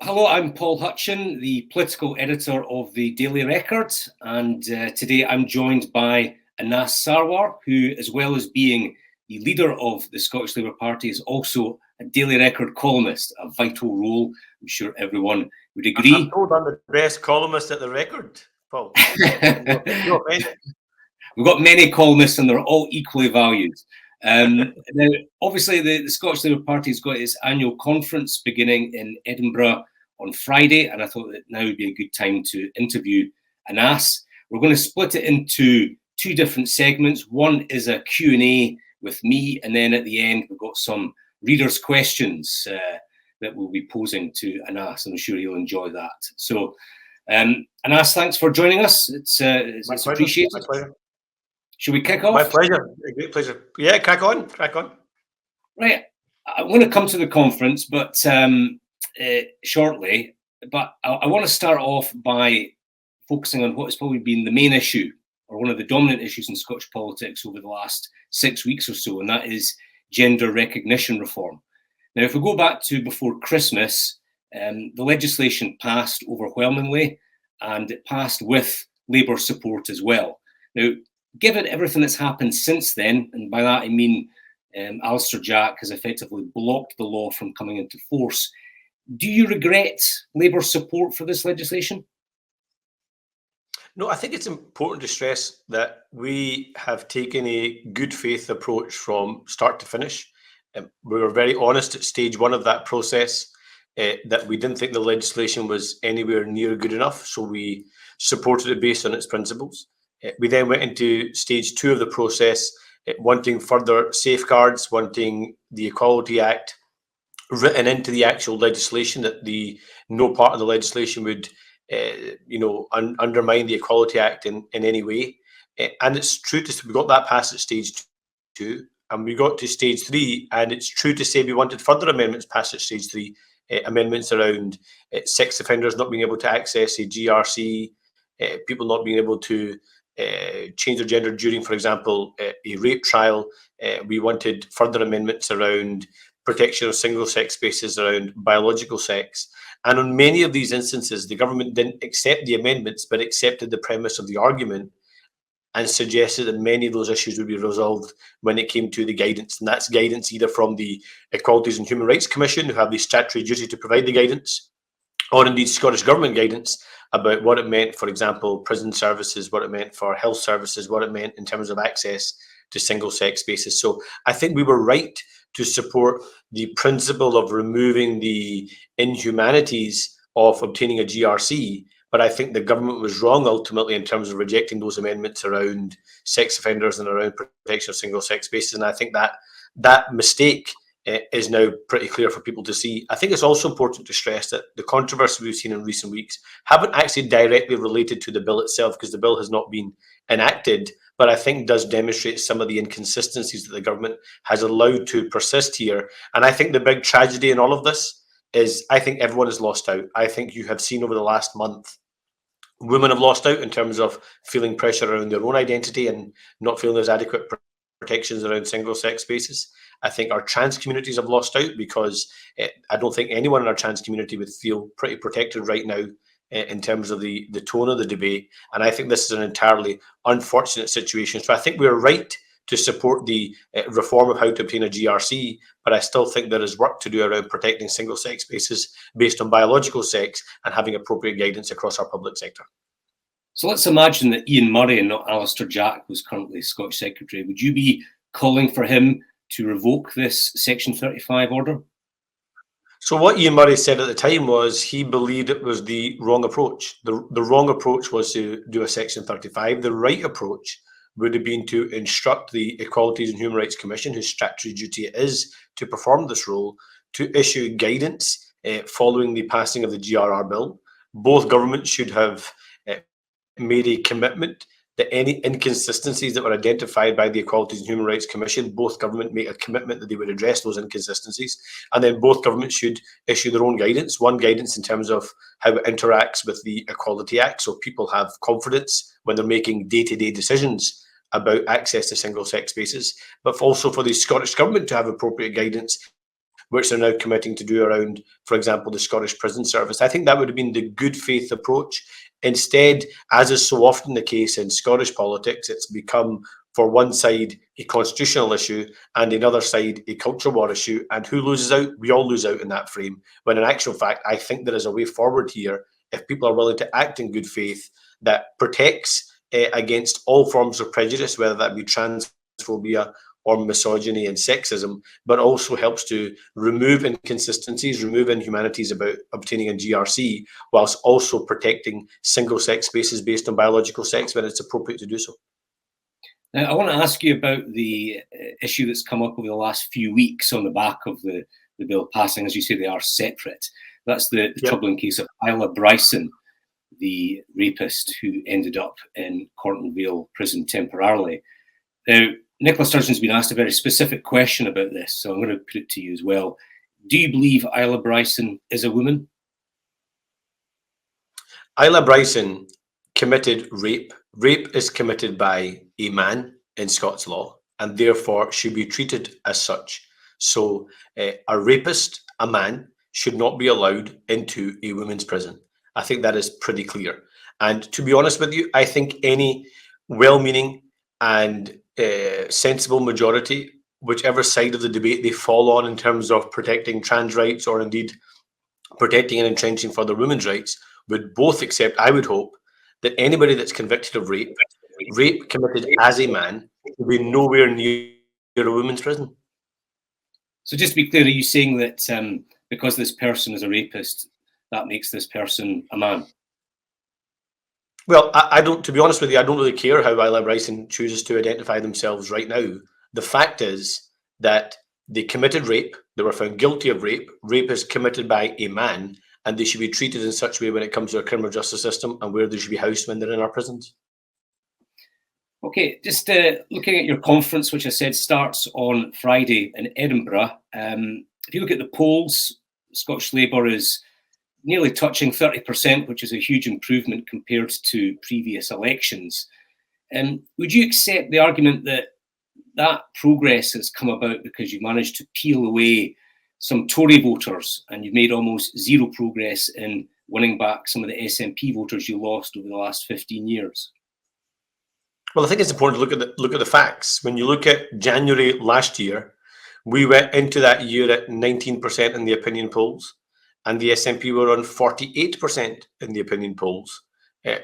Hello, I'm Paul Hutcheon, the political editor of the Daily Record, and today I'm joined by Anas Sarwar, who, as well as being the leader of the Scottish Labour Party, is also a Daily Record columnist, a vital role. I'm sure everyone would agree. I'm told I'm the best columnist at the Record, Paul. No offense. We've got many columnists and they're all equally valued. Now, obviously, the Scottish Labour Party has got its annual conference beginning in Edinburgh on Friday, and I thought that now would be a good time to interview Anas. We're going to split it into two different segments. One is a Q&A with me, and then at the end we've got some readers' questions that we'll be posing to Anas, and I'm sure he'll enjoy that. So, Anas, thanks for joining us. It's appreciated. My pleasure. Should we kick off? My pleasure. A great pleasure. Yeah, crack on. Right. I want to come to the conference, but shortly. But I want to start off by focusing on what has probably been the main issue, or one of the dominant issues in Scottish politics over the last 6 weeks or so, and that is gender recognition reform. Now, if we go back to before Christmas, the legislation passed overwhelmingly, and it passed with Labour support as well. Now, given everything that's happened since then, and by that I mean Alistair Jack has effectively blocked the law from coming into force, do you regret Labour support for this legislation? No, I think it's important to stress that we have taken a good faith approach from start to finish. We were very honest at stage one of that process that we didn't think the legislation was anywhere near good enough, so we supported it based on its principles. We then went into stage two of the process, wanting further safeguards, wanting the Equality Act written into the actual legislation, that no part of the legislation would undermine the Equality Act in any way. And it's true to say we got that passed at stage two, and we got to stage three, and it's true to say we wanted further amendments passed at stage three, amendments around sex offenders not being able to access a GRC, people not being able to change their gender during, for example, a rape trial. We wanted further amendments around protection of single-sex spaces, around biological sex. And on many of these instances, the government didn't accept the amendments, but accepted the premise of the argument and suggested that many of those issues would be resolved when it came to the guidance. And that's guidance either from the Equalities and Human Rights Commission, who have the statutory duty to provide the guidance, or indeed Scottish Government guidance about what it meant, for example, prison services, what it meant for health services, what it meant in terms of access to single-sex spaces. So I think we were right to support the principle of removing the inhumanities of obtaining a GRC, but I think the government was wrong ultimately in terms of rejecting those amendments around sex offenders and around protection of single-sex spaces. And I think that mistake is now pretty clear for people to see. I think it's also important to stress that the controversy we've seen in recent weeks haven't actually directly related to the bill itself, because the bill has not been enacted, but I think does demonstrate some of the inconsistencies that the government has allowed to persist here. And I think the big tragedy in all of this is I think everyone has lost out. I think you have seen over the last month, women have lost out in terms of feeling pressure around their own identity and not feeling there's adequate protections around single-sex spaces. I think our trans communities have lost out because I don't think anyone in our trans community would feel pretty protected right now in terms of the tone of the debate. And I think this is an entirely unfortunate situation. So I think we're right to support the reform of how to obtain a GRC, but I still think there is work to do around protecting single-sex spaces based on biological sex and having appropriate guidance across our public sector. So let's imagine that Ian Murray and not Alistair Jack, who's currently Scottish Secretary, would you be calling for him to revoke this Section 35 order? So what Ian Murray said at the time was he believed it was the wrong approach. The wrong approach was to do a Section 35. The right approach would have been to instruct the Equalities and Human Rights Commission, whose statutory duty it is to perform this role, to issue guidance following the passing of the GRR bill. Both governments should have made a commitment that any inconsistencies that were identified by the Equalities and Human Rights Commission, both government make a commitment that they would address those inconsistencies. And then both governments should issue their own guidance, one guidance in terms of how it interacts with the Equality Act, so people have confidence when they're making day-to-day decisions about access to single-sex spaces, but also for the Scottish Government to have appropriate guidance which they're now committing to do around, for example, the Scottish Prison Service. I think that would have been the good faith approach. Instead, as is so often the case in Scottish politics, it's become, for one side, a constitutional issue, and another side, a culture war issue. And who loses out? We all lose out in that frame. When in actual fact, I think there is a way forward here if people are willing to act in good faith that protects against all forms of prejudice, whether that be transphobia or misogyny and sexism, but also helps to remove inconsistencies, remove inhumanities about obtaining a GRC, whilst also protecting single-sex spaces based on biological sex when it's appropriate to do so. Now, I want to ask you about the issue that's come up over the last few weeks on the back of the bill passing. As you say, they are separate. That's the troubling case of Isla Bryson, the rapist who ended up in Cornwall Vale prison temporarily. Now, Nicola Sturgeon's been asked a very specific question about this, so I'm going to put it to you as well. Do you believe Isla Bryson is a woman? Isla Bryson committed rape. Rape is committed by a man in Scots law, and therefore should be treated as such. So a rapist, a man, should not be allowed into a women's prison. I think that is pretty clear. And to be honest with you, I think any well-meaning and sensible majority, whichever side of the debate they fall on in terms of protecting trans rights or indeed protecting and entrenching further women's rights, would both accept, I would hope, that anybody that's convicted of rape committed as a man, will be nowhere near a women's prison. So just to be clear, are you saying that because this person is a rapist, that makes this person a man? Well, I don't, to be honest with you, I don't really care how Isla Bryson chooses to identify themselves right now. The fact is that they committed rape, they were found guilty of rape, rape is committed by a man, and they should be treated in such a way when it comes to our criminal justice system and where they should be housed when they're in our prisons. Okay, just looking at your conference, which I said starts on Friday in Edinburgh. If you look at the polls, Scottish Labour is nearly touching 30%, which is a huge improvement compared to previous elections. Would you accept the argument that that progress has come about because you've managed to peel away some Tory voters and you've made almost zero progress in winning back some of the SNP voters you lost over the last 15 years? Well, I think it's important to look at the facts. When you look at January last year, we went into that year at 19% in the opinion polls, and the SNP were on 48% in the opinion polls.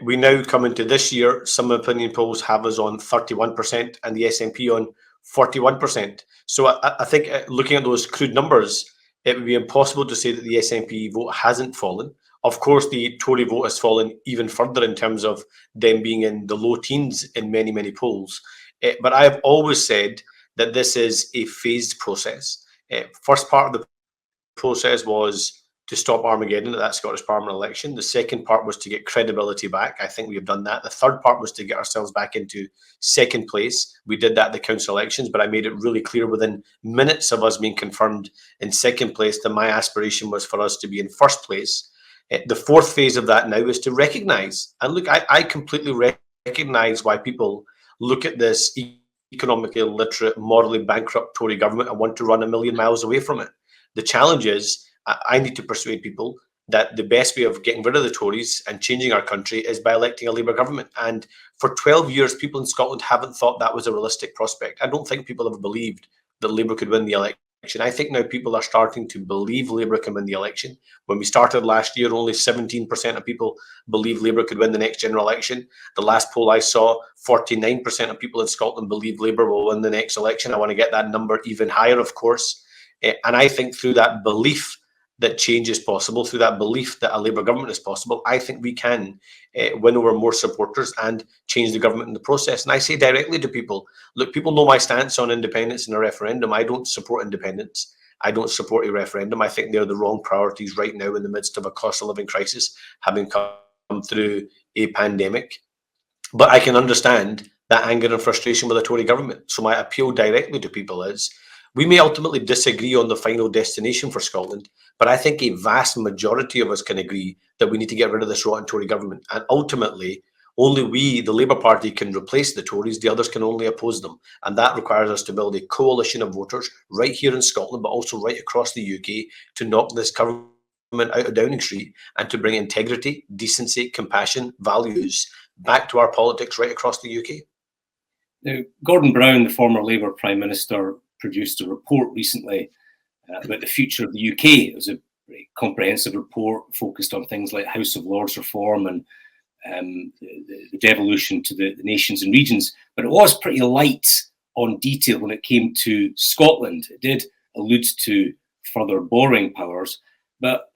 We now come into this year, some opinion polls have us on 31% and the SNP on 41%. So I think looking at those crude numbers, it would be impossible to say that the SNP vote hasn't fallen. Of course, the Tory vote has fallen even further in terms of them being in the low teens in many, many polls. But I have always said that this is a phased process. First part of the process was to stop Armageddon at that Scottish Parliament election. The second part was to get credibility back. I think we have done that. The third part was to get ourselves back into second place. We did that at the council elections, but I made it really clear within minutes of us being confirmed in second place that my aspiration was for us to be in first place. The fourth phase of that now is to recognise, and look, I completely recognise why people look at this economically illiterate, morally bankrupt Tory government and want to run a million miles away from it. The challenge is, I need to persuade people that the best way of getting rid of the Tories and changing our country is by electing a Labour government. And for 12 years, people in Scotland haven't thought that was a realistic prospect. I don't think people have believed that Labour could win the election. I think now people are starting to believe Labour can win the election. When we started last year, only 17% of people believe Labour could win the next general election. The last poll I saw, 49% of people in Scotland believe Labour will win the next election. I want to get that number even higher, of course. And I think through that belief that change is possible, through that belief that a Labour government is possible, I think we can win over more supporters and change the government in the process. And I say directly to people, look, people know my stance on independence and a referendum. I don't support independence. I don't support a referendum. I think they're the wrong priorities right now in the midst of a cost of living crisis, having come through a pandemic. But I can understand that anger and frustration with the Tory government. So my appeal directly to people is, we may ultimately disagree on the final destination for Scotland, but I think a vast majority of us can agree that we need to get rid of this rotten Tory government. And ultimately, Only we, the Labour Party, can replace the Tories. The others can only oppose them. And that requires us to build a coalition of voters right here in Scotland, but also right across the UK, to knock this government out of Downing Street and to bring integrity, decency, compassion, values back to our politics right across the UK. Now, Gordon Brown, the former Labour Prime Minister, produced a report recently about the future of the UK. It was a very comprehensive report focused on things like House of Lords reform and the devolution to the nations and regions, but it was pretty light on detail when it came to Scotland. It did allude to further borrowing powers, but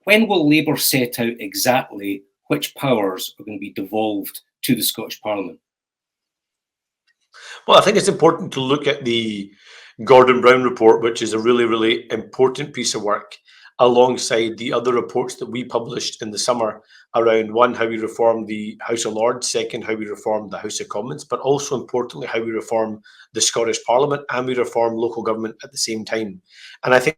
when will Labour set out exactly which powers are going to be devolved to the Scottish Parliament? Well, I think it's important to look at the Gordon Brown report, which is a really, really important piece of work, alongside the other reports that we published in the summer around, one, how we reform the House of Lords, second, how we reform the House of Commons, but also importantly, how we reform the Scottish Parliament and we reform local government at the same time. And I think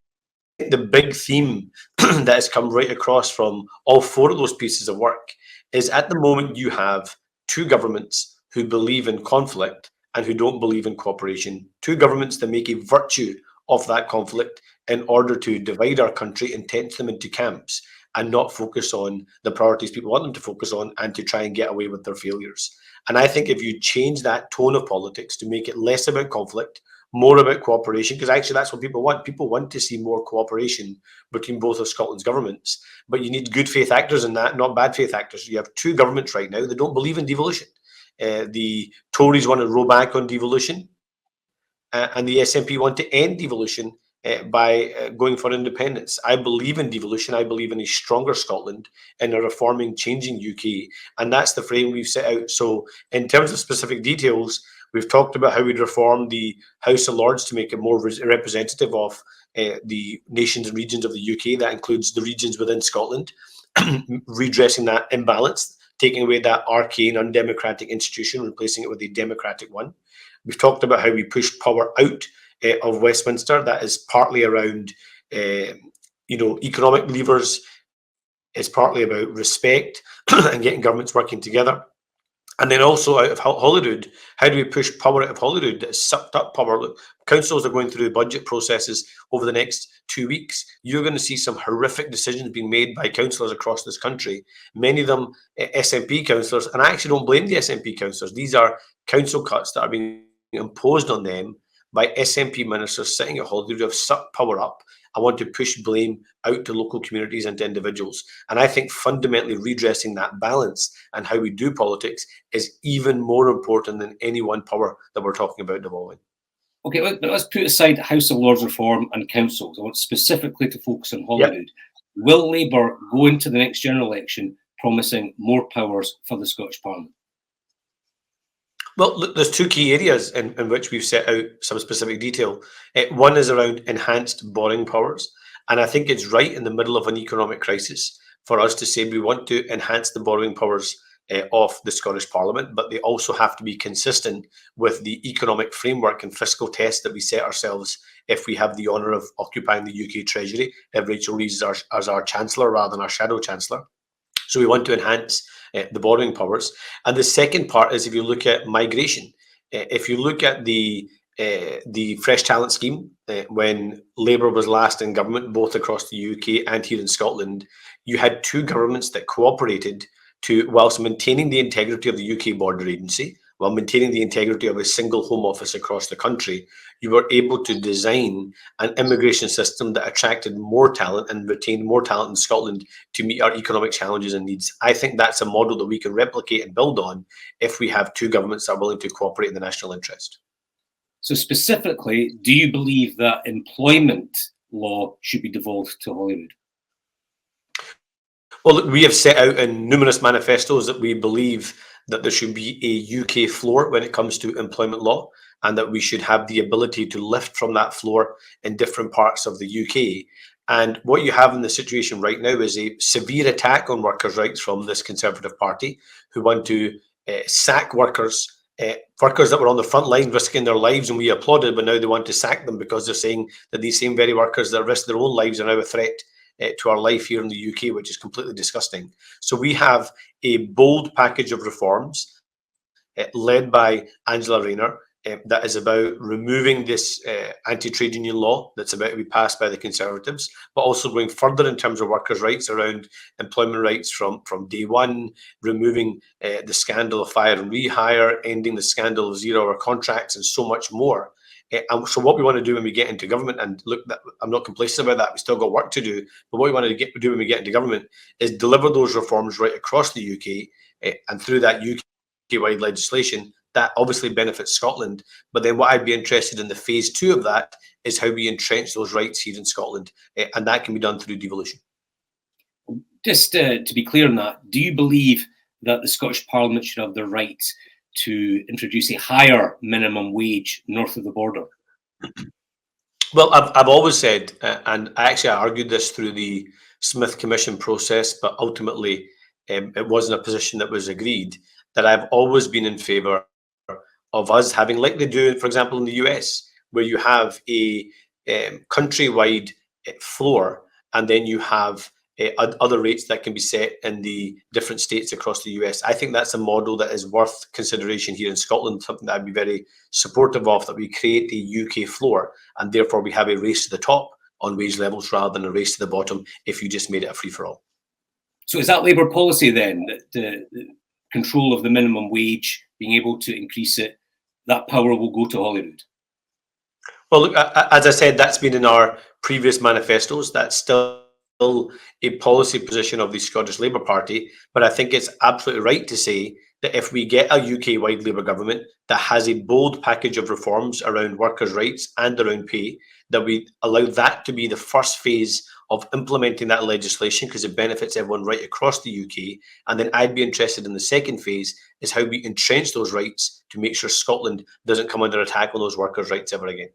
the big theme that has come right across from all four of those pieces of work is, at the moment, you have two governments who believe in conflict and who don't believe in cooperation, two governments that make a virtue of that conflict in order to divide our country and tense them into camps and not focus on the priorities people want them to focus on and to try and get away with their failures. And I think if you change that tone of politics to make it less about conflict, more about cooperation, because actually that's what people want. People want to see more cooperation between both of Scotland's governments, but you need good faith actors in that, not bad faith actors. You have two governments right now that don't believe in devolution. The Tories want to roll back on devolution, and the SNP want to end devolution by going for independence. I believe in devolution. I believe in a stronger Scotland and a reforming, changing UK, and that's the frame we've set out. So in terms of specific details, we've talked about how we'd reform the House of Lords to make it more representative of the nations and regions of the UK. That includes the regions within Scotland, redressing that imbalance, taking away that arcane, undemocratic institution, replacing it with a democratic one. We've talked about how we push power out of Westminster. That is partly around, economic levers. It's partly about respect and getting governments working together. And then also out of Holyrood, how do we push power out of Holyrood that has sucked up power? Look, councils are going through budget processes over the next 2 weeks. You're going to see some horrific decisions being made by councillors across this country, many of them SNP councillors. And I actually don't blame the SNP councillors. These are council cuts that are being imposed on them by SNP ministers sitting at Holyrood who have sucked power up. I want to push blame out to local communities and to individuals. And I think fundamentally redressing that balance and how we do politics is even more important than any one power that we're talking about devolving. Okay, let's put aside House of Lords reform and councils. I want specifically to focus on Holyrood. Yep. Will Labour go into the next general election promising more powers for the Scottish Parliament? Well, look, there's two key areas in which we've set out some specific detail. One is around enhanced borrowing powers. And I think it's right in the middle of an economic crisis for us to say we want to enhance the borrowing powers of the Scottish Parliament, but they also have to be consistent with the economic framework and fiscal test that we set ourselves if we have the honour of occupying the UK Treasury, if Rachel Reeves as our Chancellor rather than our Shadow Chancellor. So we want to enhance the borrowing powers. And the second part is if you look at migration, if you look at the Fresh Talent Scheme, when Labour was last in government, both across the UK and here in Scotland, you had two governments that cooperated to, whilst maintaining the integrity of the UK Border Agency, while maintaining the integrity of a single Home Office across the country, you were able to design an immigration system that attracted more talent and retained more talent in Scotland to meet our economic challenges and needs. I think that's a model that we can replicate and build on if we have two governments that are willing to cooperate in the national interest. So specifically, do you believe that employment law should be devolved to Holyrood? Well, look, we have set out in numerous manifestos that we believe that there should be a UK floor when it comes to employment law, and that we should have the ability to lift from that floor in different parts of the UK. And what you have in the situation right now is a severe attack on workers' rights from this Conservative Party, who want to sack workers that were on the front line risking their lives, and we applauded, but now they want to sack them because they're saying that these same very workers that risk their own lives are now a threat to our life here in the UK, which is completely disgusting. So we have a bold package of reforms led by Angela Rayner, that is about removing this anti-trade union law that's about to be passed by the Conservatives, but also going further in terms of workers' rights around employment rights from day one, removing the scandal of fire and rehire, ending the scandal of zero-hour contracts, and so much more. And so what we want to do when we get into government, and look, I'm not complacent about that, we still got work to do, but what we want to do when we get into government is deliver those reforms right across the UK, and through that UK-wide legislation, that obviously benefits Scotland. But then what I'd be interested in the phase 2 of that is how we entrench those rights here in Scotland, and that can be done through devolution. Just to be clear on that, do you believe that the Scottish Parliament should have the right to introduce a higher minimum wage north of the border? Well, I've always said, and I actually argued this through the Smith Commission process, but ultimately it wasn't a position that was agreed, that I've always been in favour of us having, like they do, for example, in the US, where you have a countrywide floor, and then you have other rates that can be set in the different states across the US. I think that's a model that is worth consideration here in Scotland, something that I'd be very supportive of, that we create a UK floor, and therefore we have a race to the top on wage levels rather than a race to the bottom if you just made it a free-for-all. So is that Labour policy then, that the control of the minimum wage, being able to increase it, that power will go to Holyrood? Well, look, as I said, that's been in our previous manifestos. That's still a policy position of the Scottish Labour Party, but I think it's absolutely right to say that if we get a UK-wide Labour government that has a bold package of reforms around workers' rights and around pay, that we allow that to be the first phase of implementing that legislation, because it benefits everyone right across the UK. And then I'd be interested in the second phase, is how we entrench those rights to make sure Scotland doesn't come under attack on those workers' rights ever again.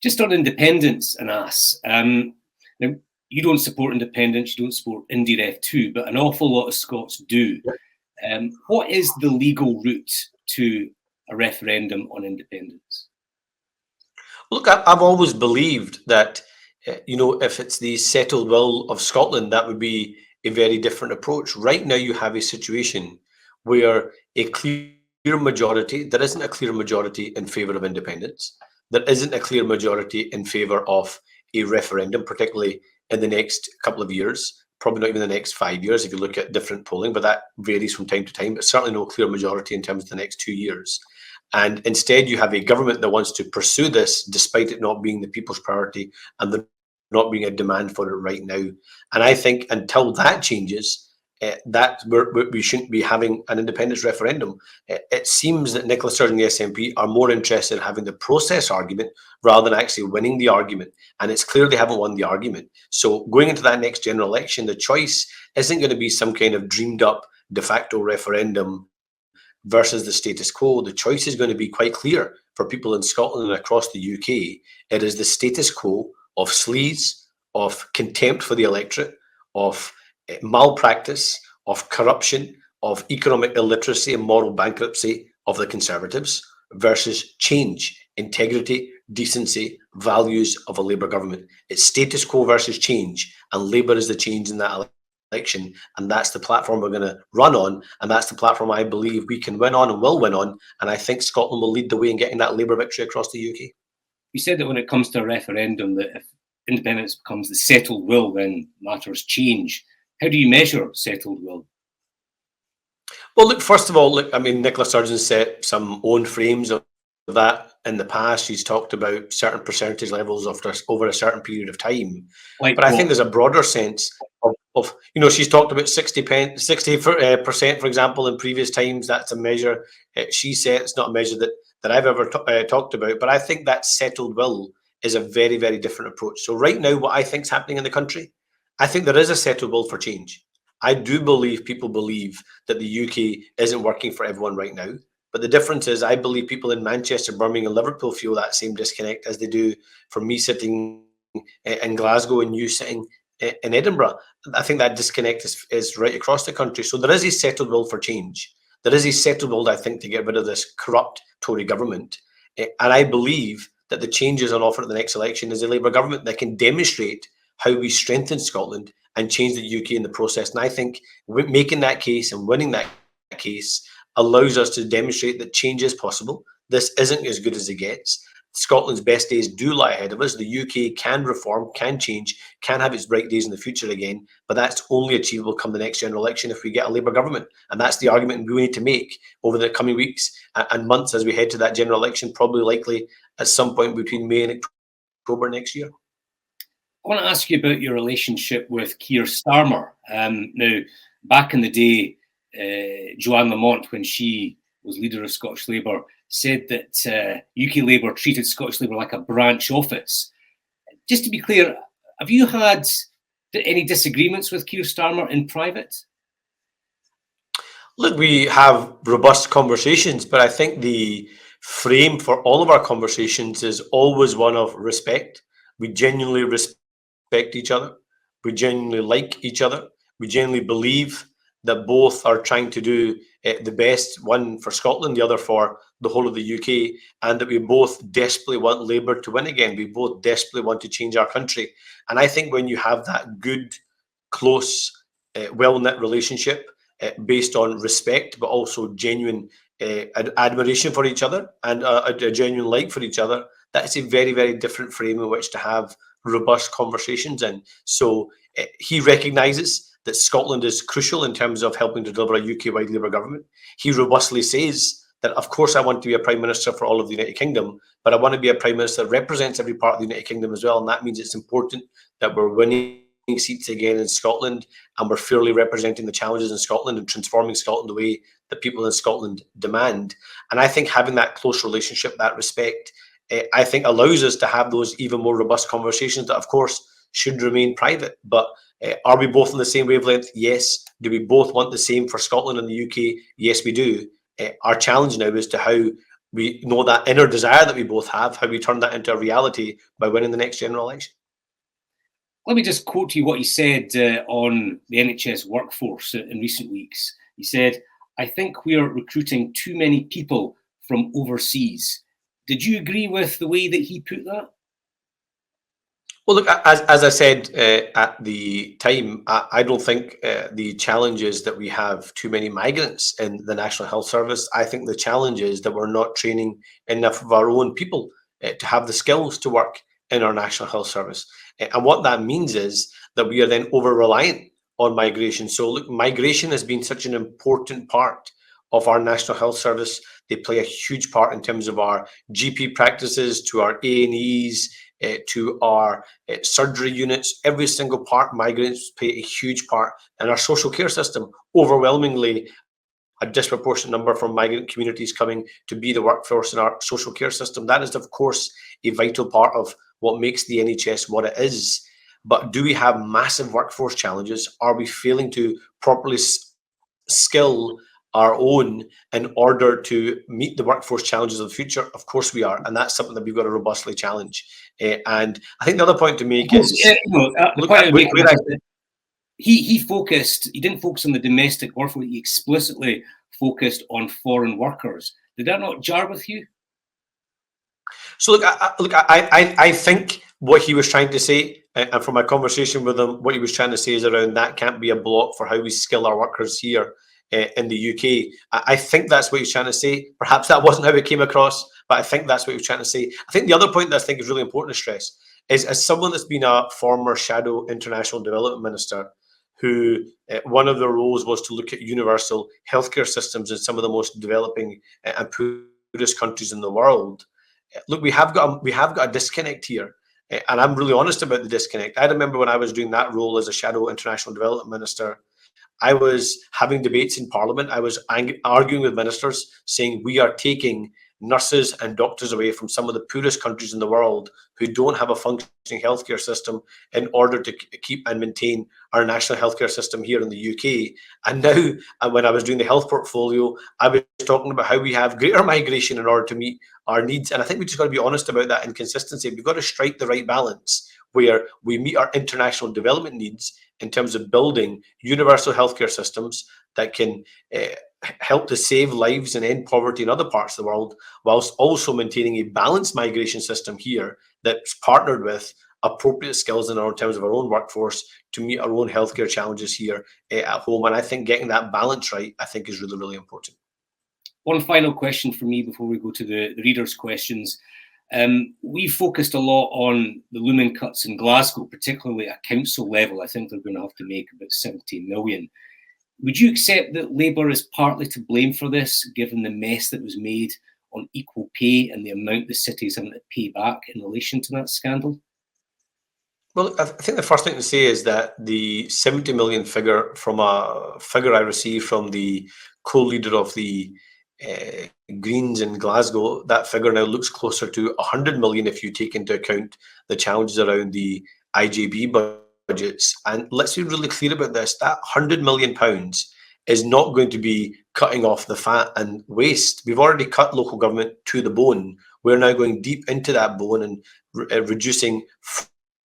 Just on independence, Anas, now you don't support independence, you don't support Indie Ref 2, but an awful lot of Scots do. What is the legal route to a referendum on independence? Look, I've always believed that, if it's the settled will of Scotland, that would be a very different approach. Right now, you have a situation where a clear majority, there isn't a clear majority in favour of independence. There isn't a clear majority in favour of a referendum, particularly in the next couple of years, probably not even the next 5 years if you look at different polling, but that varies from time to time, but certainly no clear majority in terms of the next 2 years. And instead, you have a government that wants to pursue this despite it not being the people's priority and there not being a demand for it right now. And I think until that changes, that we shouldn't be having an independence referendum. It seems that Nicola Sturgeon and the SNP are more interested in having the process argument rather than actually winning the argument. And it's clear they haven't won the argument. So going into that next general election, the choice isn't going to be some kind of dreamed up de facto referendum versus the status quo. The choice is going to be quite clear for people in Scotland and across the UK. It is the status quo of sleaze, of contempt for the electorate, of malpractice, of corruption, of economic illiteracy and moral bankruptcy of the Conservatives versus change, integrity, decency, values of a Labour government. It's status quo versus change, and Labour is the change in that election, and that's the platform we're going to run on, and that's the platform I believe we can win on and will win on, and I think Scotland will lead the way in getting that Labour victory across the UK. You said that when it comes to a referendum, that if independence becomes the settled will, then matters change. How do you measure settled will? Well, look, first of all, Nicola Sturgeon set some own frames of that in the past. She's talked about certain percentage levels over a certain period of time. But I think there's a broader sense of she's talked about 60%, for example, in previous times. That's a measure she said. It's not a measure that I've ever talked about. But I think that settled will is a very, very different approach. So right now, what I think is happening in the country, I think there is a settled will for change. I do believe people believe that the UK isn't working for everyone right now. But the difference is I believe people in Manchester, Birmingham, and Liverpool feel that same disconnect as they do from me sitting in Glasgow and you sitting in Edinburgh. I think that disconnect is right across the country. So there is a settled will for change. There is a settled will, I think, to get rid of this corrupt Tory government. And I believe that the changes on offer at the next election is a Labour government that can demonstrate how we strengthen Scotland and change the UK in the process. And I think making that case and winning that case allows us to demonstrate that change is possible. This isn't as good as it gets. Scotland's best days do lie ahead of us. The UK can reform, can change, can have its bright days in the future again, but that's only achievable come the next general election if we get a Labour government. And that's the argument we need to make over the coming weeks and months as we head to that general election, probably likely at some point between May and October next year. I want to ask you about your relationship with Keir Starmer. Now, back in the day, Joanne Lamont, when she was leader of Scottish Labour, said that UK Labour treated Scottish Labour like a branch office. Just to be clear, have you had any disagreements with Keir Starmer in private? Look, we have robust conversations, but I think the frame for all of our conversations is always one of respect. We genuinely respect each other. We genuinely like each other. We genuinely believe that both are trying to do the best, one for Scotland, the other for the whole of the UK, and that we both desperately want Labour to win again. We both desperately want to change our country. And I think when you have that good, close, well-knit relationship based on respect, but also genuine admiration for each other and a genuine like for each other, that's a very, very different frame in which to have robust conversations in. So he recognises that Scotland is crucial in terms of helping to deliver a UK-wide Labour government. He robustly says that, of course, I want to be a Prime Minister for all of the United Kingdom, but I want to be a Prime Minister that represents every part of the United Kingdom as well. And that means it's important that we're winning seats again in Scotland and we're fairly representing the challenges in Scotland and transforming Scotland the way that people in Scotland demand. And I think having that close relationship, that respect, I think allows us to have those even more robust conversations that, of course, should remain private. But are we both on the same wavelength? Yes. Do we both want the same for Scotland and the UK? Yes, we do. Our challenge now is to how we know that inner desire that we both have, how we turn that into a reality by winning the next general election. Let me just quote you what he said on the NHS workforce in recent weeks. He said, "I think we are recruiting too many people from overseas." Did you agree with the way that he put that? Well, look, as I said at the time, I don't think the challenge is that we have too many migrants in the National Health Service. I think the challenge is that we're not training enough of our own people to have the skills to work in our National Health Service. And what that means is that we are then over-reliant on migration. So look, migration has been such an important part of our National Health Service. They play a huge part in terms of our GP practices, to our A&Es, to our surgery units. Every single part, migrants play a huge part. And our social care system, overwhelmingly a disproportionate number from migrant communities coming to be the workforce in our social care system. That is, of course, a vital part of what makes the NHS what it is. But do we have massive workforce challenges? Are we failing to properly skill our own in order to meet the workforce challenges of the future? Of course we are. And that's something that we've got to robustly challenge. And I think the other point to make is, he didn't focus on the domestic workforce. He explicitly focused on foreign workers. Did that not jar with you? So I think what he was trying to say, and from my conversation with him, what he was trying to say is around that can't be a block for how we skill our workers here in the UK. I think that's what he's trying to say. Perhaps that wasn't how it came across, but I think that's what he was trying to say. I think the other point that I think is really important to stress is, as someone that's been a former shadow international development minister, who one of their roles was to look at universal healthcare systems in some of the most developing and poorest countries in the world. Look, we have got a disconnect here, and I'm really honest about the disconnect. I remember when I was doing that role as a shadow international development minister, I was having debates in Parliament. I was arguing with ministers, saying we are taking nurses and doctors away from some of the poorest countries in the world who don't have a functioning healthcare system in order to keep and maintain our national healthcare system here in the UK. And now, when I was doing the health portfolio, I was talking about how we have greater migration in order to meet our needs. And I think we just got to be honest about that inconsistency. We've got to strike the right balance where we meet our international development needs in terms of building universal healthcare systems that can help to save lives and end poverty in other parts of the world, whilst also maintaining a balanced migration system here that's partnered with appropriate skills in terms of our own workforce to meet our own healthcare challenges here at home. And I think getting that balance right, I think, is really, really important. One final question for me before we go to the readers' questions. We focused a lot on the looming cuts in Glasgow, particularly at council level. I think they're going to have to make about 17 million. Would you accept that Labour is partly to blame for this, given the mess that was made on equal pay and the amount the city is having to pay back in relation to that scandal? Well, I think the first thing to say is that the 70 million figure, from a figure I received from the co-leader of the Greens in Glasgow, that figure now looks closer to 100 million if you take into account the challenges around the IJB budgets. And let's be really clear about this, that £100 million is not going to be cutting off the fat and waste. We've already cut local government to the bone. We're now going deep into that bone and reducing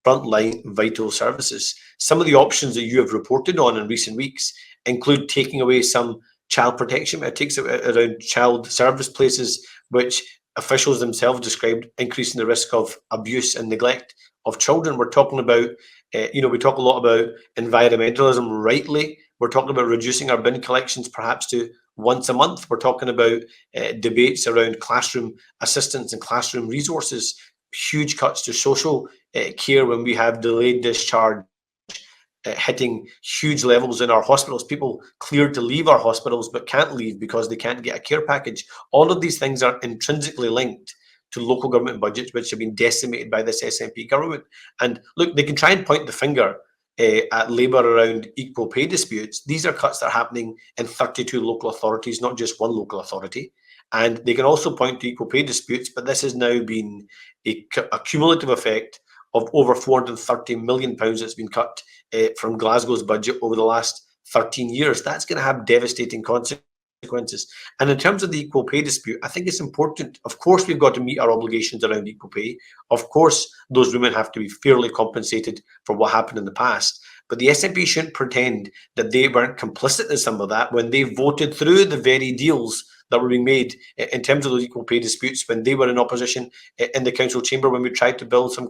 frontline vital services. Some of the options that you have reported on in recent weeks include taking away some child protection. It takes around child service places, which officials themselves described increasing the risk of abuse and neglect of children. We're talking about, we talk a lot about environmentalism rightly. We're talking about reducing our bin collections perhaps to once a month. We're talking about debates around classroom assistance and classroom resources, huge cuts to social care when we have delayed discharge hitting huge levels in our hospitals, people cleared to leave our hospitals but can't leave because they can't get a care package. All of these things are intrinsically linked to local government budgets, which have been decimated by this SNP government. And look, they can try and point the finger at Labour around equal pay disputes. These are cuts that are happening in 32 local authorities, not just one local authority. And they can also point to equal pay disputes, but this has now been a cumulative effect of over £430 million that's been cut from Glasgow's budget over the last 13 years. That's going to have devastating consequences. And in terms of the equal pay dispute, I think it's important. Of course, we've got to meet our obligations around equal pay. Of course, those women have to be fairly compensated for what happened in the past. But the SNP shouldn't pretend that they weren't complicit in some of that when they voted through the very deals that were being made in terms of those equal pay disputes when they were in opposition in the council chamber, when we tried to build some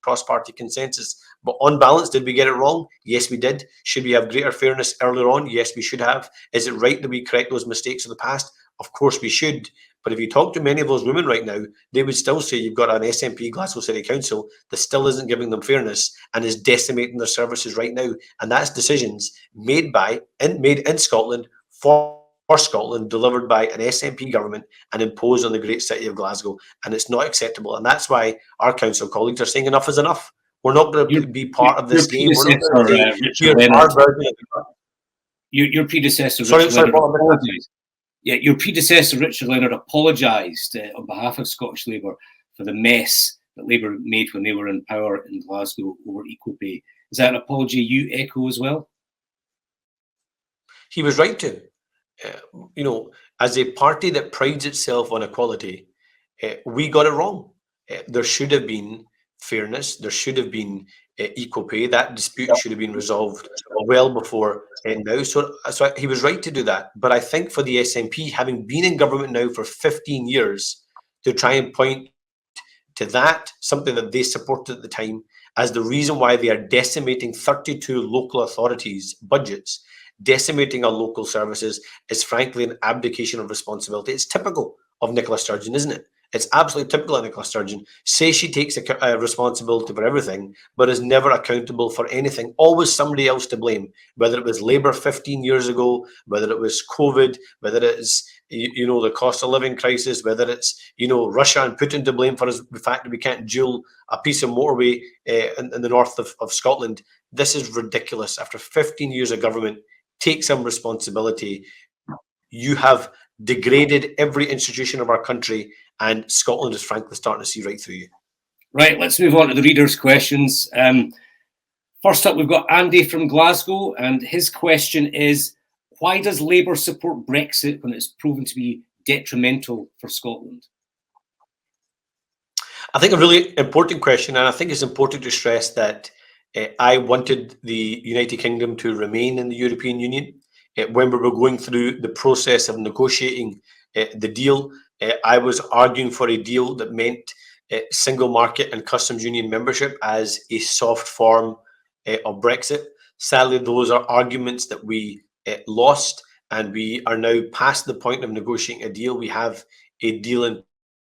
cross-party consensus. But on balance, did we get it wrong? Yes, we did. Should we have greater fairness earlier on? Yes, we should have. Is it right that we correct those mistakes of the past? Of course we should. But if you talk to many of those women right now, they would still say you've got an SNP Glasgow City Council that still isn't giving them fairness and is decimating their services right now. And that's decisions made in Scotland for Scotland, delivered by an SNP government and imposed on the great city of Glasgow. And it's not acceptable. And that's why our council colleagues are saying enough is enough. We're not going to be part of this game. We're not going to say, here's our version. Your predecessor, Sorry, your predecessor, Richard Leonard, apologised on behalf of Scottish Labour for the mess that Labour made when they were in power in Glasgow over equal pay. Is that an apology you echo as well? He was right to. As a party that prides itself on equality, we got it wrong. There should have been fairness. There should have been equal pay. That dispute should have been resolved well before now. So he was right to do that. But I think for the SNP, having been in government now for 15 years, to try and point to that, something that they supported at the time, as the reason why they are decimating 32 local authorities' budgets, decimating our local services, is frankly an abdication of responsibility. It's typical of Nicola Sturgeon, isn't it? It's absolutely typical of Nicola Sturgeon. Says she takes a responsibility for everything, but is never accountable for anything. Always somebody else to blame, whether it was Labour 15 years ago, whether it was COVID, whether it's the cost of living crisis, whether it's Russia and Putin to blame for the fact that we can't dual a piece of motorway in the north of Scotland. This is ridiculous. After 15 years of government, take some responsibility. You have degraded every institution of our country, and Scotland is frankly starting to see right through you. Right, let's move on to the readers' questions. First up, we've got Andy from Glasgow, and his question is, why does Labour support Brexit when it's proven to be detrimental for Scotland? I think a really important question, and I think it's important to stress that I wanted the United Kingdom to remain in the European Union. When we were going through the process of negotiating the deal, I was arguing for a deal that meant single market and customs union membership as a soft form of Brexit. Sadly, those are arguments that we lost, and we are now past the point of negotiating a deal. We have a deal in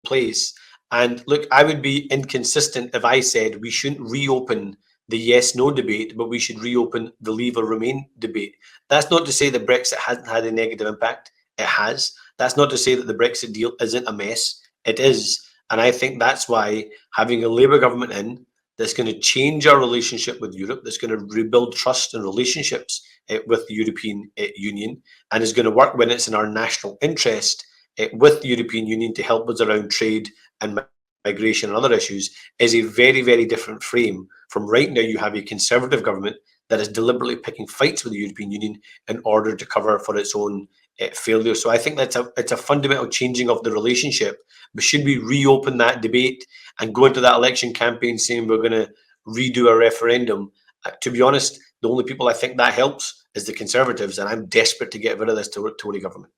place. And look, I would be inconsistent if I said we shouldn't reopen the yes-no debate, but we should reopen the leave or remain debate. That's not to say that Brexit hasn't had a negative impact. It has. That's not to say that the Brexit deal isn't a mess. It is. And I think that's why having a Labour government in that's going to change our relationship with Europe, that's going to rebuild trust and relationships with the European Union, and is going to work when it's in our national interest with the European Union to help us around trade and migration and other issues, is a very, very different frame from right now. You have a Conservative government that is deliberately picking fights with the European Union in order to cover for its own failure. So I think it's a fundamental changing of the relationship. But should we reopen that debate and go into that election campaign saying we're going to redo a referendum? To be honest, the only people I think that helps is the Conservatives, and I'm desperate to get rid of this Tory government.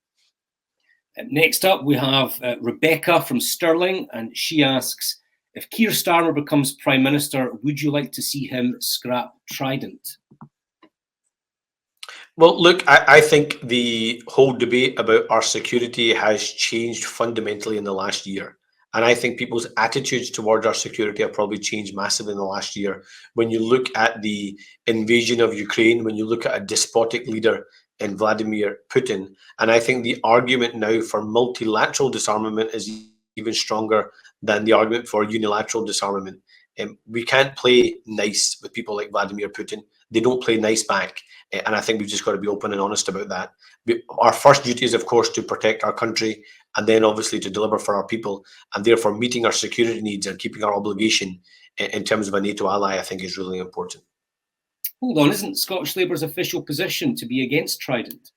Next up, we have Rebecca from Stirling, and she asks, if Keir Starmer becomes Prime Minister, would you like to see him scrap Trident? Well, look, I think the whole debate about our security has changed fundamentally in the last year. And I think people's attitudes towards our security have probably changed massively in the last year. When you look at the invasion of Ukraine, when you look at a despotic leader in Vladimir Putin, and I think the argument now for multilateral disarmament is even stronger than the argument for unilateral disarmament. We can't play nice with people like Vladimir Putin. They don't play nice back. And I think we've just got to be open and honest about that. Our first duty is, of course, to protect our country, and then obviously to deliver for our people. And therefore, meeting our security needs and keeping our obligation in terms of a NATO ally, I think, is really important. Hold on, isn't Scottish Labour's official position to be against Trident?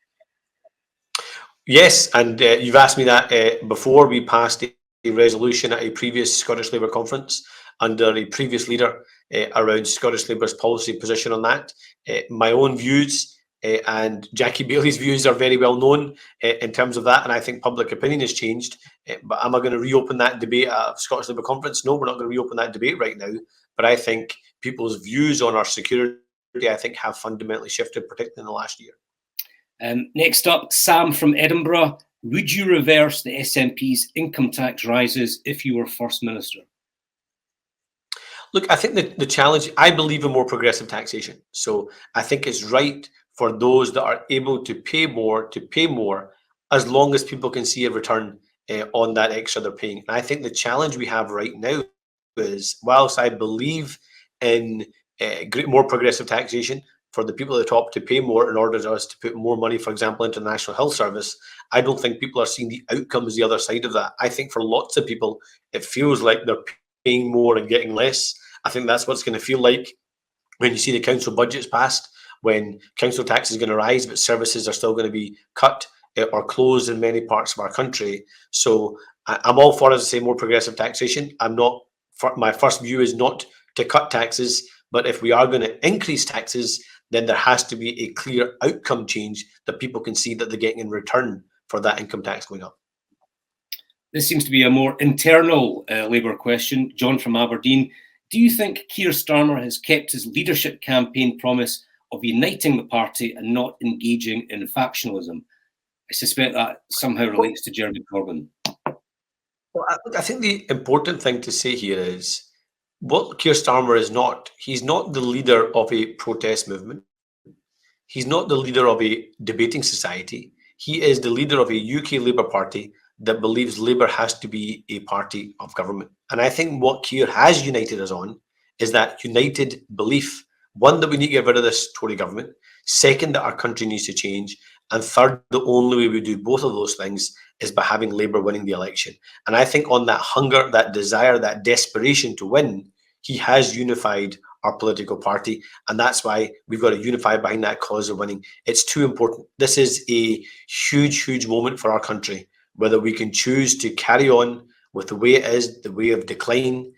Yes, and you've asked me that before. We passed a resolution at a previous Scottish Labour conference under a previous leader around Scottish Labour's policy position on that. My own views and Jackie Bailey's views are very well known in terms of that, and I think public opinion has changed. But am I going to reopen that debate at Scottish Labour conference? No, we're not going to reopen that debate right now. But I think people's views on our security, I think, have fundamentally shifted, particularly in the last year. Next up, Sam from Edinburgh. Would you reverse the SNP's income tax rises if you were First Minister? Look, I think the challenge, I believe in more progressive taxation. So I think it's right for those that are able to pay more, as long as people can see a return on that extra they're paying. And I think the challenge we have right now is, whilst I believe in more progressive taxation for the people at the top to pay more in order for us to put more money, for example, into the National Health Service, I don't think people are seeing the outcomes the other side of that. I think for lots of people, it feels like they're paying more and getting less. I think that's what it's going to feel like when you see the council budgets passed, when council tax is going to rise, but services are still going to be cut or closed in many parts of our country. So I'm all for, as I say, more progressive taxation. My first view is not to cut taxes, but if we are going to increase taxes, then there has to be a clear outcome change that people can see that they're getting in return for that income tax going up. This seems to be a more internal Labour question. John from Aberdeen. Do you think Keir Starmer has kept his leadership campaign promise of uniting the party and not engaging in factionalism? I suspect that somehow relates to Jeremy Corbyn. Well, I think the important thing to say here is what Keir Starmer is not. He's not the leader of a protest movement. He's not the leader of a debating society. He is the leader of a UK Labour Party that believes Labour has to be a party of government. And I think what Keir has united us on is that united belief. One, that we need to get rid of this Tory government. Second, that our country needs to change. And third, the only way we do both of those things is by having Labour winning the election. And I think on that hunger, that desire, that desperation to win, he has unified our political party. And that's why we've got to unify behind that cause of winning. It's too important. This is a huge, huge moment for our country, whether we can choose to carry on with the way it is, the way of decline,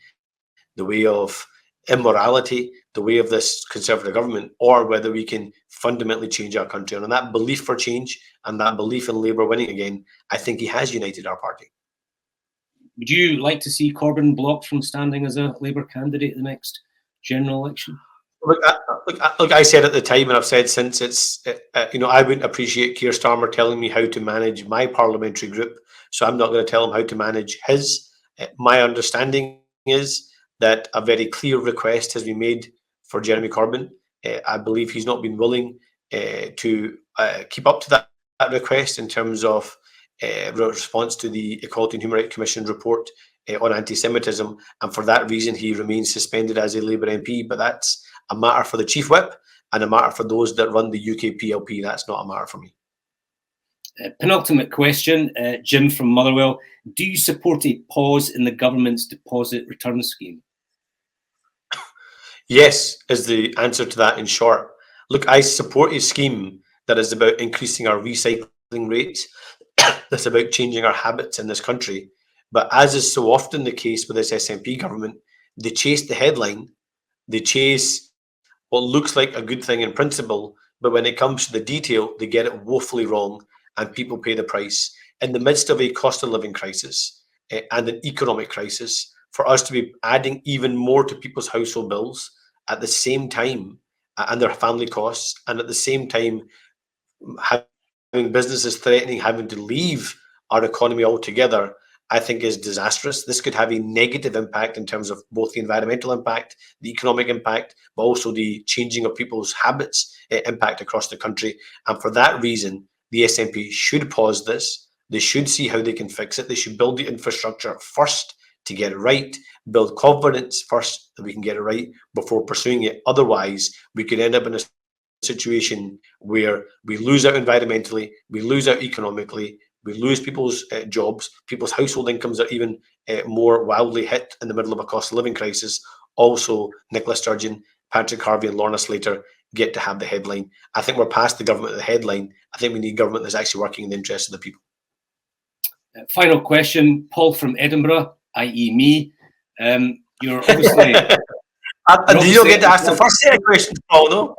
the way of immorality, the way of this Conservative government, or whether we can fundamentally change our country. And on that belief for change and that belief in Labour winning again, I think he has united our party. Would you like to see Corbyn blocked from standing as a Labour candidate at the next general election? Look, I said at the time, and I've said since, I wouldn't appreciate Keir Starmer telling me how to manage my parliamentary group, so I'm not going to tell him how to manage his. My understanding is that a very clear request has been made for Jeremy Corbyn. I believe he's not been willing to keep up to that request in terms of response to the Equality and Human Rights Commission report on anti-Semitism, and for that reason he remains suspended as a Labour MP. But that's a matter for the Chief Whip and a matter for those that run the UK PLP. That's not a matter for me. Penultimate question, Jim from Motherwell. Do you support a pause in the government's deposit return scheme? Yes, is the answer to that in short. Look, I support a scheme that is about increasing our recycling rates, that's about changing our habits in this country. But as is so often the case with this SNP government, they chase the headline, they chase what looks like a good thing in principle, but when it comes to the detail, they get it woefully wrong, and people pay the price. In the midst of a cost of living crisis and an economic crisis, for us to be adding even more to people's household bills at the same time, and their family costs, and at the same time having businesses threatening having to leave our economy altogether, I think is disastrous. This could have a negative impact in terms of both the environmental impact, the economic impact, but also the changing of people's habits impact across the country. And for that reason, the SNP should pause this. They should see how they can fix it. They should build the infrastructure first to get it right, build confidence first that we can get it right before pursuing it. Otherwise, we could end up in a situation where we lose out environmentally, we lose out economically, we lose people's jobs, people's household incomes are even more wildly hit in the middle of a cost of living crisis. Also, Nicola Sturgeon, Patrick Harvey and Lorna Slater get to have the headline. I think we're past the government of the headline. I think we need government that's actually working in the interest of the people. Final question, Paul from Edinburgh, i.e. me. You're obviously... You don't get to ask the first set of questions, Paul, no?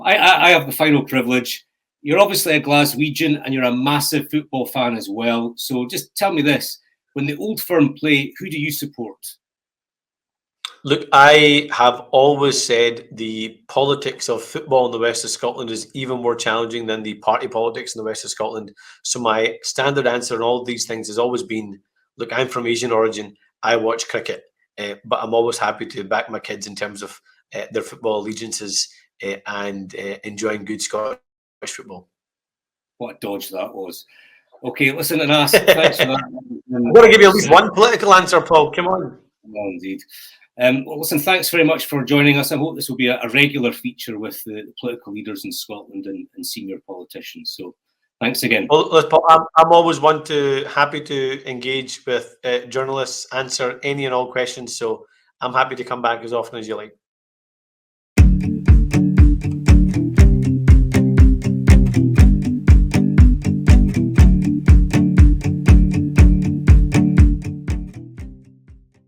I have the final privilege. You're obviously a Glaswegian and you're a massive football fan as well. So just tell me this, when the Old Firm play, who do you support? Look, I have always said the politics of football in the west of Scotland is even more challenging than the party politics in the west of Scotland. So my standard answer on all of these things has always been, look, I'm from Asian origin. I watch cricket, but I'm always happy to back my kids in terms of their football allegiances and enjoying good Scottish football. What a dodge that was. Okay, listen, Anas, thanks for that. I'm going to give you at least one political answer, Paul. Come on. No, indeed. Well, listen, thanks very much for joining us. I hope this will be a regular feature with the political leaders in Scotland and senior politicians. So thanks again. Well, Paul, I'm always happy to engage with journalists, answer any and all questions. So I'm happy to come back as often as you like.